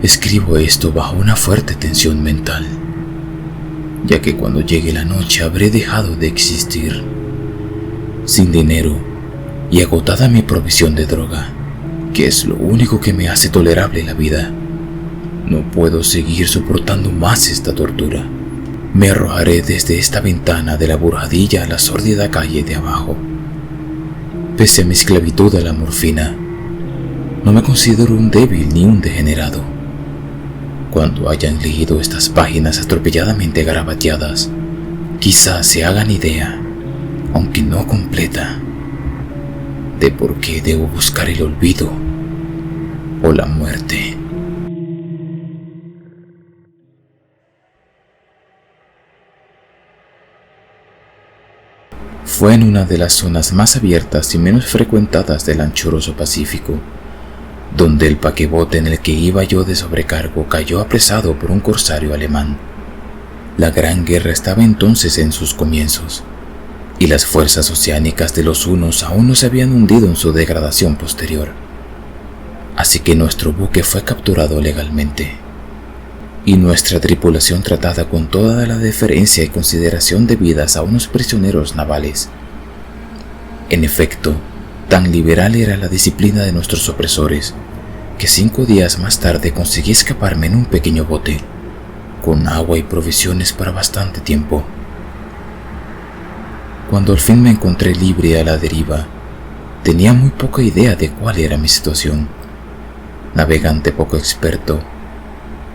Escribo esto bajo una fuerte tensión mental, ya que cuando llegue la noche habré dejado de existir. Sin dinero y agotada mi provisión de droga, que es lo único que me hace tolerable la vida, no puedo seguir soportando más esta tortura. Me arrojaré desde esta ventana de la burjadilla a la sórdida calle de abajo. Pese a mi esclavitud a la morfina, no me considero un débil ni un degenerado. Cuando hayan leído estas páginas atropelladamente garabateadas, quizás se hagan idea, aunque no completa, de por qué debo buscar el olvido o la muerte. Fue en una de las zonas más abiertas y menos frecuentadas del anchuroso Pacífico, donde el paquebote en el que iba yo de sobrecargo cayó apresado por un corsario alemán. La Gran Guerra estaba entonces en sus comienzos, y las fuerzas oceánicas de los hunos aún no se habían hundido en su degradación posterior. Así que nuestro buque fue capturado legalmente, y nuestra tripulación tratada con toda la deferencia y consideración debidas a unos prisioneros navales. En efecto, tan liberal era la disciplina de nuestros opresores, que 5 días más tarde conseguí escaparme en un pequeño bote, con agua y provisiones para bastante tiempo. Cuando al fin me encontré libre a la deriva, tenía muy poca idea de cuál era mi situación. Navegante poco experto,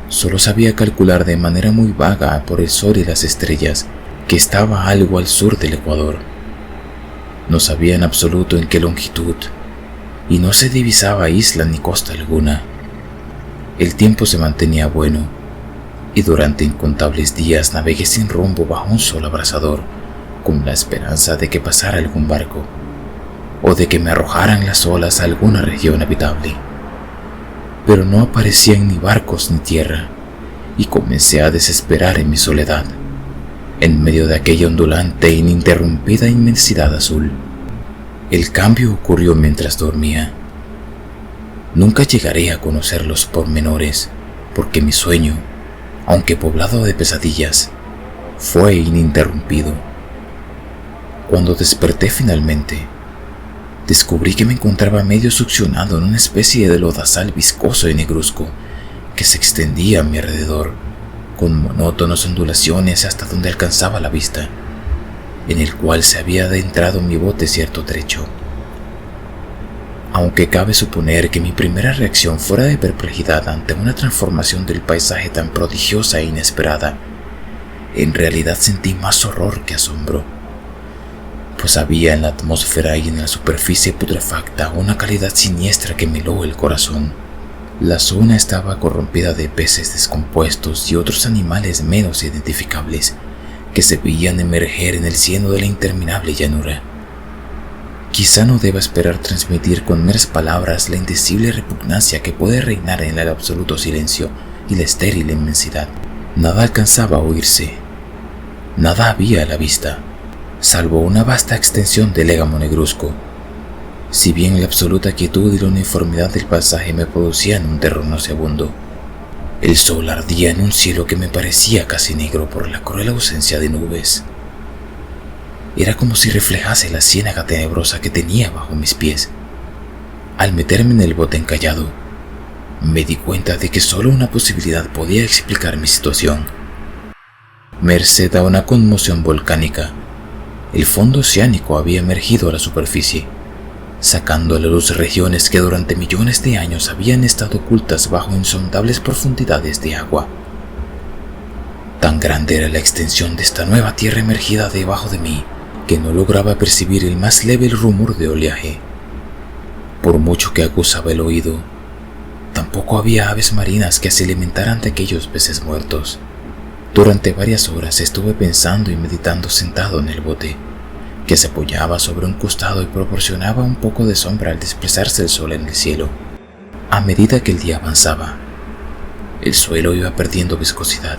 solo sabía calcular de manera muy vaga por el sol y las estrellas que estaba algo al sur del Ecuador. No sabía en absoluto en qué longitud, y no se divisaba isla ni costa alguna. El tiempo se mantenía bueno, y durante incontables días navegué sin rumbo bajo un sol abrasador, con la esperanza de que pasara algún barco, o de que me arrojaran las olas a alguna región habitable. Pero no aparecían ni barcos ni tierra, y comencé a desesperar en mi soledad, en medio de aquella ondulante e ininterrumpida inmensidad azul. El cambio ocurrió mientras dormía. Nunca llegaré a conocer los pormenores, porque mi sueño, aunque poblado de pesadillas, fue ininterrumpido. Cuando desperté finalmente, descubrí que me encontraba medio succionado en una especie de lodazal viscoso y negruzco que se extendía a mi alrededor, con monótonas ondulaciones hasta donde alcanzaba la vista, en el cual se había adentrado mi bote cierto trecho. Aunque cabe suponer que mi primera reacción fuera de perplejidad ante una transformación del paisaje tan prodigiosa e inesperada, en realidad sentí más horror que asombro, pues había en la atmósfera y en la superficie putrefacta una calidad siniestra que me heló el corazón. La zona estaba corrompida de peces descompuestos y otros animales menos identificables que se veían emerger en el cieno de la interminable llanura. Quizá no deba esperar transmitir con meras palabras la indecible repugnancia que puede reinar en el absoluto silencio y la estéril inmensidad. Nada alcanzaba a oírse, nada había a la vista, salvo una vasta extensión del Égamo negruzco. Si bien la absoluta quietud y la uniformidad del paisaje me producían un terror nauseabundo, el sol ardía en un cielo que me parecía casi negro por la cruel ausencia de nubes. Era como si reflejase la ciénaga tenebrosa que tenía bajo mis pies. Al meterme en el bote encallado, me di cuenta de que solo una posibilidad podía explicar mi situación. Merced a una conmoción volcánica, el fondo oceánico había emergido a la superficie, sacando a la luz regiones que durante millones de años habían estado ocultas bajo insondables profundidades de agua. Tan grande era la extensión de esta nueva tierra emergida debajo de mí, que no lograba percibir el más leve rumor de oleaje. Por mucho que aguzaba el oído, tampoco había aves marinas que se alimentaran de aquellos peces muertos. Durante varias horas estuve pensando y meditando sentado en el bote, que se apoyaba sobre un costado y proporcionaba un poco de sombra al desplazarse el sol en el cielo. A medida que el día avanzaba, el suelo iba perdiendo viscosidad,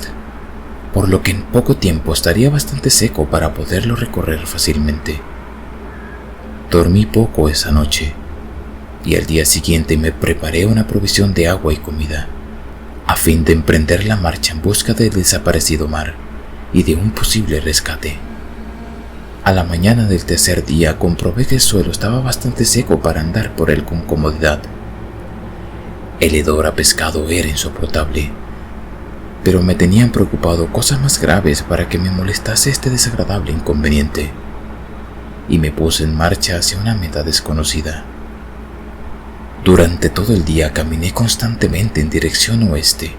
por lo que en poco tiempo estaría bastante seco para poderlo recorrer fácilmente. Dormí poco esa noche, y al día siguiente me preparé una provisión de agua y comida. a fin de emprender la marcha en busca del desaparecido mar y de un posible rescate. A la mañana del tercer día comprobé que el suelo estaba bastante seco para andar por él con comodidad. El hedor a pescado era insoportable, pero me tenían preocupado cosas más graves para que me molestase este desagradable inconveniente, y me puse en marcha hacia una meta desconocida. Durante todo el día caminé constantemente en dirección oeste,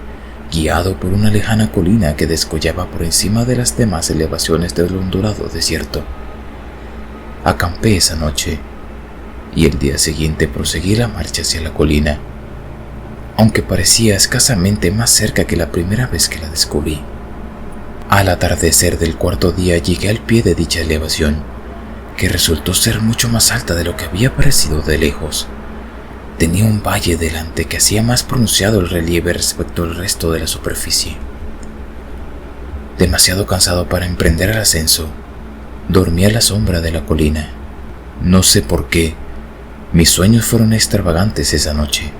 guiado por una lejana colina que descollaba por encima de las demás elevaciones del ondulado desierto. Acampé esa noche, y el día siguiente proseguí la marcha hacia la colina, aunque parecía escasamente más cerca que la primera vez que la descubrí. Al atardecer del cuarto día llegué al pie de dicha elevación, que resultó ser mucho más alta de lo que había parecido de lejos. Tenía un valle delante que hacía más pronunciado el relieve respecto al resto de la superficie. Demasiado cansado para emprender el ascenso, dormí a la sombra de la colina. No sé por qué, mis sueños fueron extravagantes esa noche,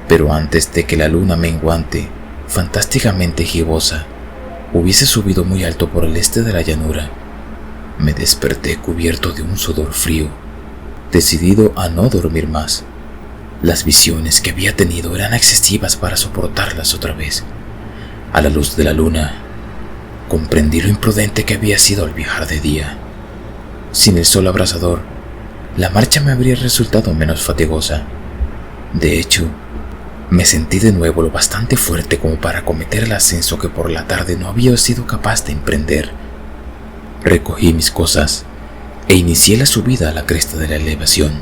pero antes de que la luna menguante, fantásticamente gibosa, hubiese subido muy alto por el este de la llanura, me desperté cubierto de un sudor frío, decidido a no dormir más. Las visiones que había tenido eran excesivas para soportarlas otra vez. A la luz de la luna, comprendí lo imprudente que había sido al viajar de día. Sin el sol abrasador, la marcha me habría resultado menos fatigosa. De hecho, me sentí de nuevo lo bastante fuerte como para acometer el ascenso que por la tarde no había sido capaz de emprender. Recogí mis cosas e inicié la subida a la cresta de la elevación.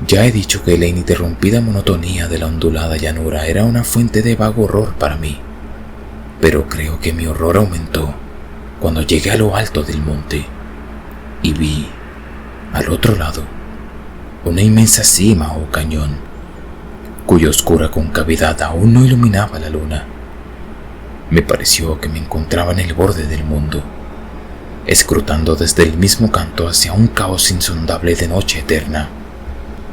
Ya he dicho que la ininterrumpida monotonía de la ondulada llanura era una fuente de vago horror para mí, pero creo que mi horror aumentó cuando llegué a lo alto del monte y vi, al otro lado, una inmensa cima o cañón, cuya oscura concavidad aún no iluminaba la luna. Me pareció que me encontraba en el borde del mundo, escrutando desde el mismo canto hacia un caos insondable de noche eterna.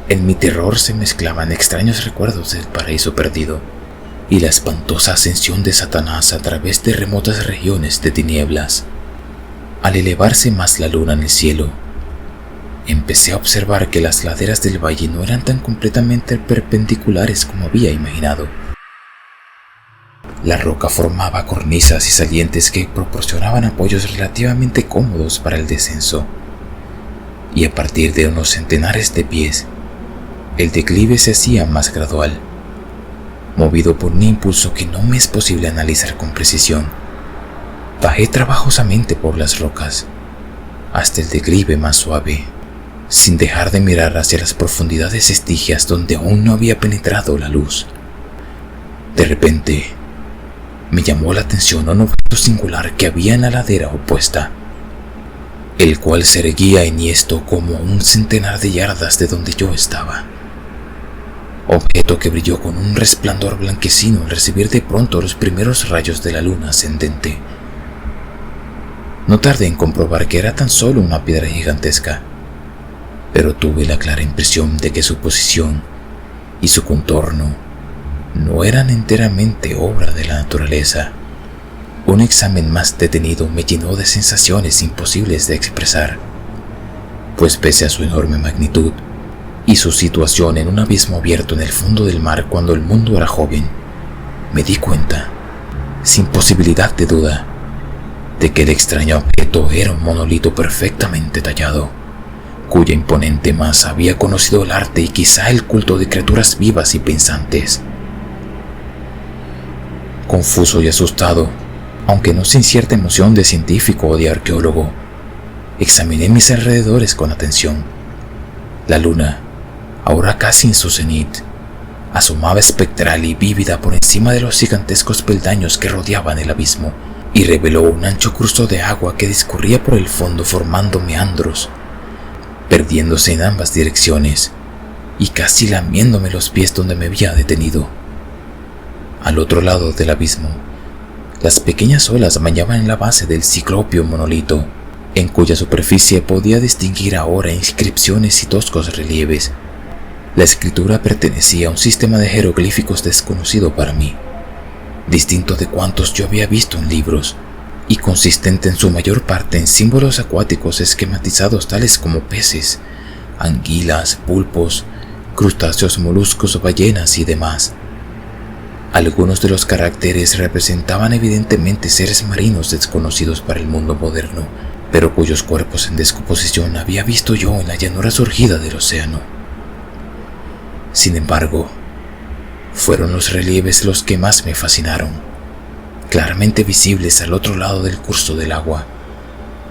En mi terror se mezclaban extraños recuerdos del paraíso perdido y la espantosa ascensión de Satanás a través de remotas regiones de tinieblas. Al elevarse más la luna en el cielo, empecé a observar que las laderas del valle no eran tan completamente perpendiculares como había imaginado. La roca formaba cornisas y salientes que proporcionaban apoyos relativamente cómodos para el descenso, y a partir de unos centenares de pies, el declive se hacía más gradual, movido por un impulso que no me es posible analizar con precisión. Bajé trabajosamente por las rocas, hasta el declive más suave, sin dejar de mirar hacia las profundidades estigias donde aún no había penetrado la luz. De repente, me llamó la atención un objeto singular que había en la ladera opuesta, el cual se erguía enhiesto como a un centenar de yardas de donde yo estaba. Objeto que brilló con un resplandor blanquecino al recibir de pronto los primeros rayos de la luna ascendente. No tardé en comprobar que era tan solo una piedra gigantesca, pero tuve la clara impresión de que su posición y su contorno no eran enteramente obra de la naturaleza. Un examen más detenido me llenó de sensaciones imposibles de expresar, pues pese a su enorme magnitud y su situación en un abismo abierto en el fondo del mar cuando el mundo era joven, me di cuenta, sin posibilidad de duda, de que el extraño objeto era un monolito perfectamente tallado, cuya imponente masa había conocido el arte y quizá el culto de criaturas vivas y pensantes. Confuso y asustado, aunque no sin cierta emoción de científico o de arqueólogo, examiné mis alrededores con atención. La luna, ahora casi en su cenit, asomaba espectral y vívida por encima de los gigantescos peldaños que rodeaban el abismo, y reveló un ancho curso de agua que discurría por el fondo formando meandros, perdiéndose en ambas direcciones y casi lamiéndome los pies donde me había detenido. Al otro lado del abismo, las pequeñas olas bañaban en la base del ciclópeo monolito, en cuya superficie podía distinguir ahora inscripciones y toscos relieves. La escritura pertenecía a un sistema de jeroglíficos desconocido para mí, distinto de cuantos yo había visto en libros, y consistente en su mayor parte en símbolos acuáticos esquematizados tales como peces, anguilas, pulpos, crustáceos, moluscos, ballenas y demás. Algunos de los caracteres representaban evidentemente seres marinos desconocidos para el mundo moderno, pero cuyos cuerpos en descomposición había visto yo en la llanura surgida del océano. Sin embargo, fueron los relieves los que más me fascinaron, claramente visibles al otro lado del curso del agua.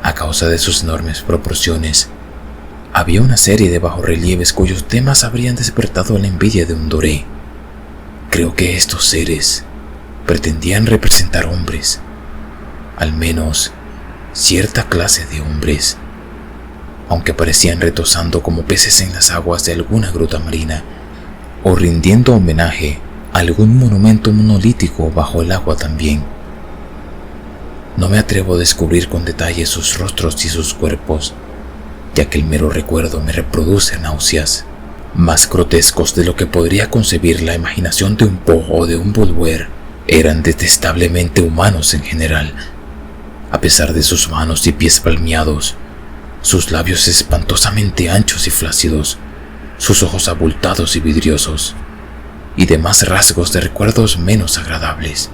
A causa de sus enormes proporciones, había una serie de bajorrelieves cuyos temas habrían despertado la envidia de un doré. Creo que estos seres pretendían representar hombres, al menos cierta clase de hombres, aunque parecían retozando como peces en las aguas de alguna gruta marina, o rindiendo homenaje a algún monumento monolítico bajo el agua también. No me atrevo a descubrir con detalle sus rostros y sus cuerpos, ya que el mero recuerdo me reproduce náuseas, más grotescos de lo que podría concebir la imaginación de un Poe o de un Bulwer. Eran detestablemente humanos en general, a pesar de sus manos y pies palmeados, sus labios espantosamente anchos y flácidos, sus ojos abultados y vidriosos, y demás rasgos de recuerdos menos agradables.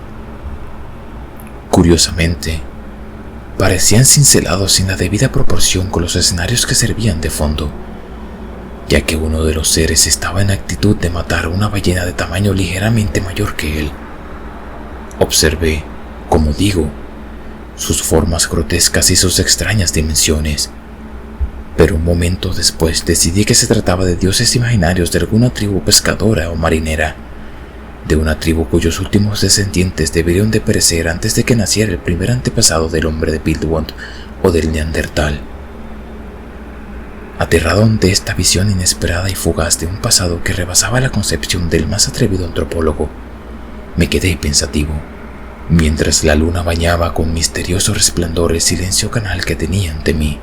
Curiosamente, parecían cincelados sin la debida proporción con los escenarios que servían de fondo, ya que uno de los seres estaba en actitud de matar una ballena de tamaño ligeramente mayor que él. Observé, como digo, sus formas grotescas y sus extrañas dimensiones, pero un momento después decidí que se trataba de dioses imaginarios de alguna tribu pescadora o marinera, de una tribu cuyos últimos descendientes deberían de perecer antes de que naciera el primer antepasado del hombre de Bildwant o del Neandertal. Aterrado ante esta visión inesperada y fugaz de un pasado que rebasaba la concepción del más atrevido antropólogo, me quedé pensativo, mientras la luna bañaba con misterioso resplandor el silencio canal que tenía ante mí.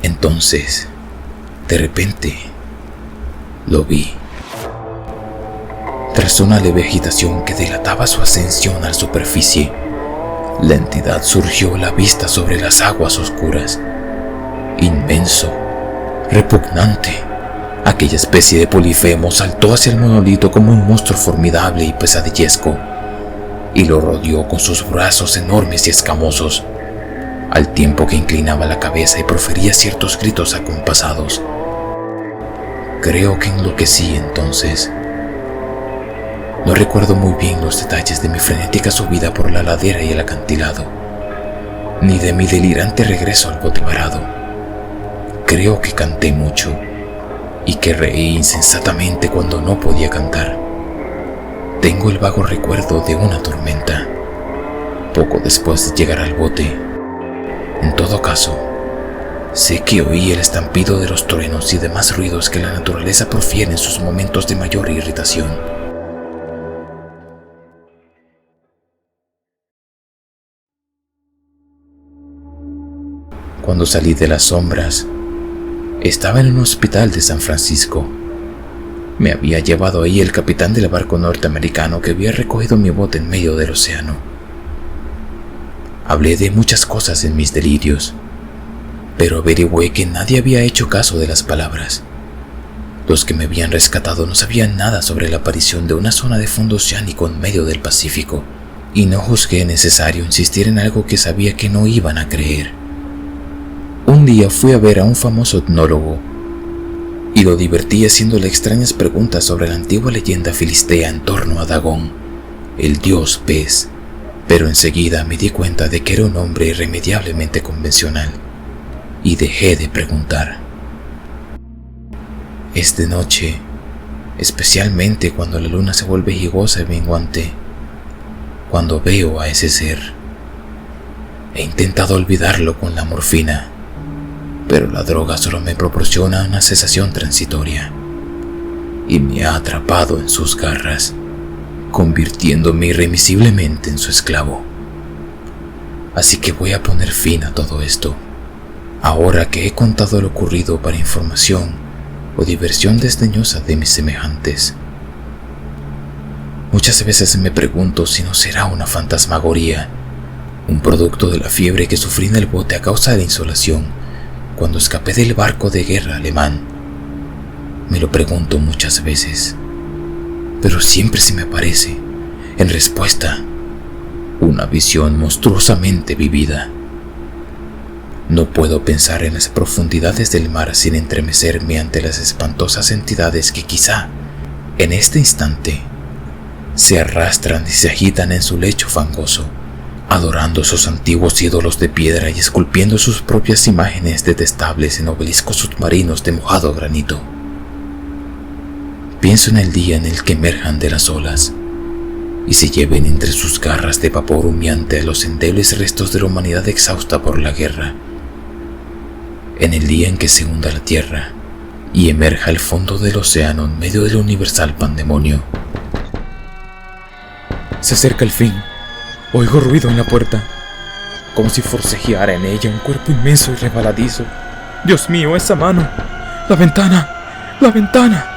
Entonces, de repente, lo vi. Tras una leve agitación que delataba su ascensión a la superficie, la entidad surgió a la vista sobre las aguas oscuras. Inmenso, repugnante, aquella especie de Polifemo saltó hacia el monolito como un monstruo formidable y pesadillesco, y lo rodeó con sus brazos enormes y escamosos, al tiempo que inclinaba la cabeza y profería ciertos gritos acompasados. Creo que enloquecí entonces. No recuerdo muy bien los detalles de mi frenética subida por la ladera y el acantilado, ni de mi delirante regreso al bote varado. Creo que canté mucho y que reí insensatamente cuando no podía cantar. Tengo el vago recuerdo de una tormenta, poco después de llegar al bote. En todo caso, sé que oí el estampido de los truenos y demás ruidos que la naturaleza profiere en sus momentos de mayor irritación. Cuando salí de las sombras, estaba en un hospital de San Francisco. Me había llevado ahí el capitán del barco norteamericano que había recogido mi bote en medio del océano. Hablé de muchas cosas en mis delirios, pero averigüé que nadie había hecho caso de las palabras. Los que me habían rescatado no sabían nada sobre la aparición de una zona de fondo oceánico en medio del Pacífico, y no juzgué necesario insistir en algo que sabía que no iban a creer. Un día fui a ver a un famoso etnólogo y lo divertí haciéndole extrañas preguntas sobre la antigua leyenda filistea en torno a Dagón, el dios pez, pero enseguida me di cuenta de que era un hombre irremediablemente convencional y dejé de preguntar. Es de noche, especialmente cuando la luna se vuelve gigosa y menguante, cuando veo a ese ser. He intentado olvidarlo con la morfina, pero la droga solo me proporciona una sensación transitoria y me ha atrapado en sus garras, convirtiéndome irremisiblemente en su esclavo. Así que voy a poner fin a todo esto, ahora que he contado lo ocurrido para información o diversión desdeñosa de mis semejantes. Muchas veces me pregunto si no será una fantasmagoría, un producto de la fiebre que sufrí en el bote a causa de la insolación cuando escapé del barco de guerra alemán. Me lo pregunto muchas veces, pero siempre se me aparece, en respuesta, una visión monstruosamente vivida. No puedo pensar en las profundidades del mar sin entremecerme ante las espantosas entidades que quizá, en este instante, se arrastran y se agitan en su lecho fangoso, adorando sus antiguos ídolos de piedra y esculpiendo sus propias imágenes detestables en obeliscos submarinos de mojado granito. Pienso en el día en el que emerjan de las olas y se lleven entre sus garras de vapor humeante a los endebles restos de la humanidad exhausta por la guerra. En el día en que se hunda la tierra y emerja el fondo del océano en medio del universal pandemonio. Se acerca el fin. Oigo ruido en la puerta, como si forcejeara en ella un cuerpo inmenso y resbaladizo. Dios mío, esa mano. La ventana. La ventana.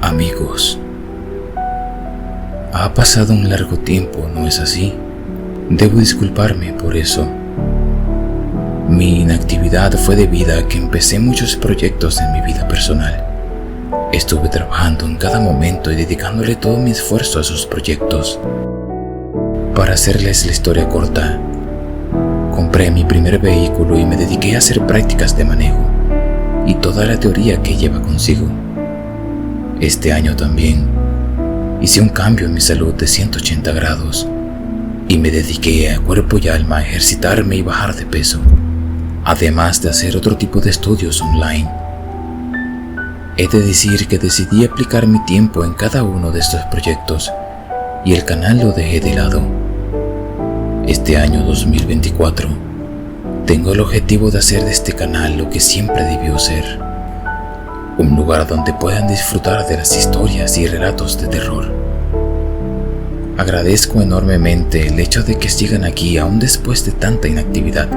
Amigos, ha pasado un largo tiempo, ¿no es así? Debo disculparme por eso. Mi inactividad fue debida a que empecé muchos proyectos en mi vida personal. Estuve trabajando en cada momento y dedicándole todo mi esfuerzo a esos proyectos. Para hacerles la historia corta, compré mi primer vehículo y me dediqué a hacer prácticas de manejo y toda la teoría que lleva consigo. Este año también hice un cambio en mi salud de 180 grados y me dediqué a cuerpo y alma a ejercitarme y bajar de peso, además de hacer otro tipo de estudios online. He de decir que decidí aplicar mi tiempo en cada uno de estos proyectos y el canal lo dejé de lado. Este año 2024 tengo el objetivo de hacer de este canal lo que siempre debió ser: un lugar donde puedan disfrutar de las historias y relatos de terror. Agradezco enormemente el hecho de que sigan aquí aún después de tanta inactividad.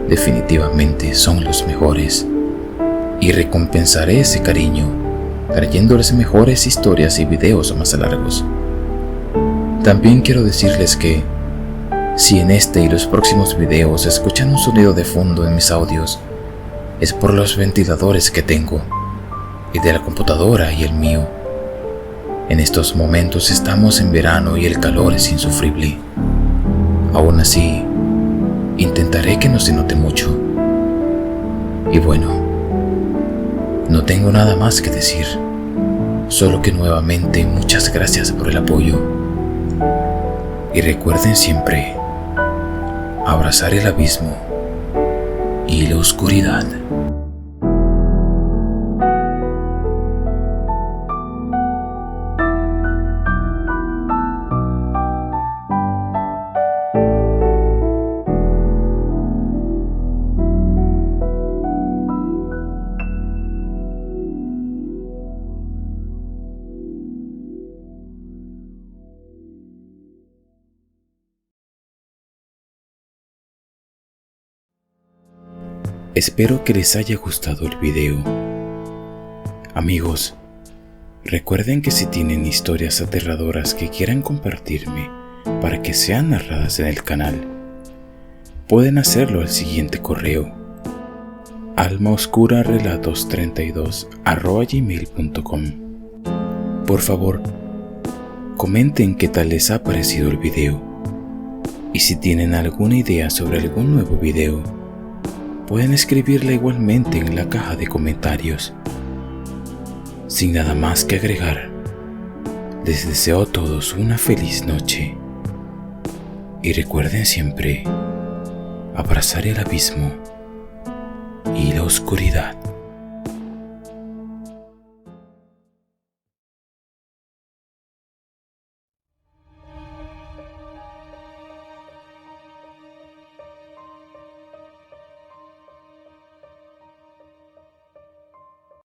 Definitivamente son los mejores y recompensaré ese cariño trayéndoles mejores historias y videos más largos. También quiero decirles que si en este y los próximos videos escuchan un sonido de fondo en mis audios, es por los ventiladores que tengo, y de la computadora y el mío. En estos momentos estamos en verano y el calor es insufrible. Aún así, intentaré que no se note mucho. Y bueno, no tengo nada más que decir, solo que nuevamente muchas gracias por el apoyo. Y recuerden siempre, abrazar el abismo y la oscuridad. Espero que les haya gustado el video. Amigos, recuerden que si tienen historias aterradoras que quieran compartirme para que sean narradas en el canal, pueden hacerlo al siguiente correo: almaoscurarelatos32@gmail.com. Por favor, comenten qué tal les ha parecido el video, y si tienen alguna idea sobre algún nuevo video, pueden escribirla igualmente en la caja de comentarios. Sin nada más que agregar, les deseo a todos una feliz noche y recuerden siempre abrazar el abismo y la oscuridad.